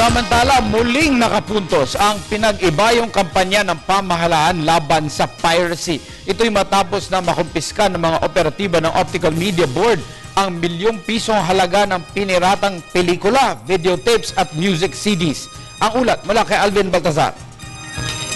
Samantala, muling nakapuntos ang pinag-ibayong kampanya ng pamahalaan laban sa piracy. Ito'y matapos na makumpiska ng mga operatiba ng Optical Media Board ang milyong-pisong halaga ng piniratang pelikula, videotapes at music CDs. Ang ulat mula kay Alvin Baltazar.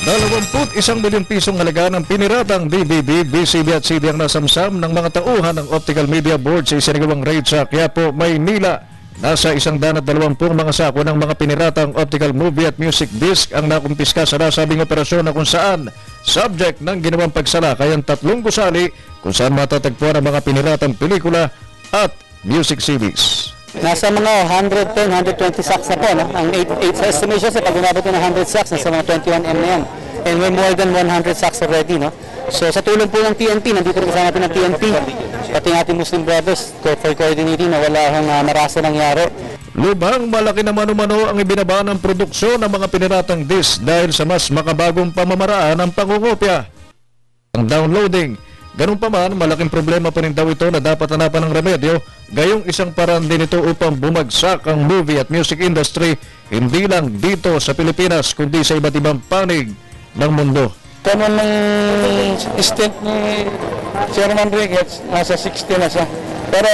21 milyong pisong halaga ng piniratang DVD, VCD at CD ang nasamsam ng mga tauhan ng Optical Media Board sa isinagawang raid sa Quiapo, Maynila. Nasa 120 mga sako ng mga piniratang optical movie at music disc ang nakumpiska sa nasabing operasyon na kung saan subject ng ginawang pagsalakay ang 3 gusali kung saan matatagpuan ang mga piniratang pelikula at music CDs. Nasa mga 110, 120 sacks na po. No? Ang 8 estimation sa pag umabot na ng 100 sacks, nasa mga 21M na yan. And we're more than 100 sacks already. No? So sa tulong po ng TNT, nandito rin kasama natin ng TNT, pati ng ating Muslim brothers for coordinating na wala akong marasa nangyari. Lubhang malaki na mano-mano ang ibinaba ng produksyon ng mga piniratang disc dahil sa mas makabagong pamamaraan ng pangungopya. Ang downloading, ganun pa man, malaking problema pa rin daw ito na dapat hanapan ng remedyo, gayong isang paraan din ito upang bumagsak ang movie at music industry, hindi lang dito sa Pilipinas kundi sa iba't ibang panig ng mundo. Kanon ng stint ni Chairman Ricketts, nasa 60 na siya. Pero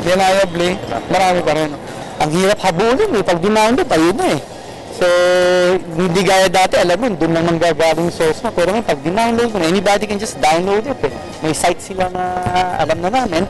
deniably, marami pa rin. Ang hirap habulin eh, pag dinownload, ayun na eh. So, hindi gaya dati, alam mo, doon lang manggagaling source mo. Pero ngayon, pag dinownload mo na, anybody can just download it eh. May site sila na alam na namin.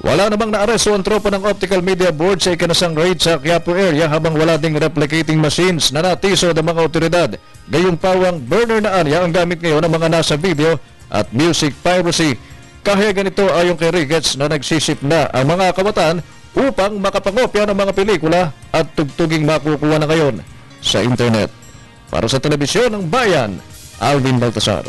Wala namang naaresto ang tropa ng Optical Media Board sa ikinasang raid sa Quiapo area habang wala ding replicating machines na natiso ng mga otoridad. Gayong pawang burner na area ang gamit ngayon ng mga nasa video at music piracy. Kaya ganito ayon kay Ricketts na nagsisip na ang mga kawatan upang makapangopya ng mga pelikula at tugtuging makukuha na ngayon sa internet. Para sa Telebisyon ng Bayan, Alvin Baltazar.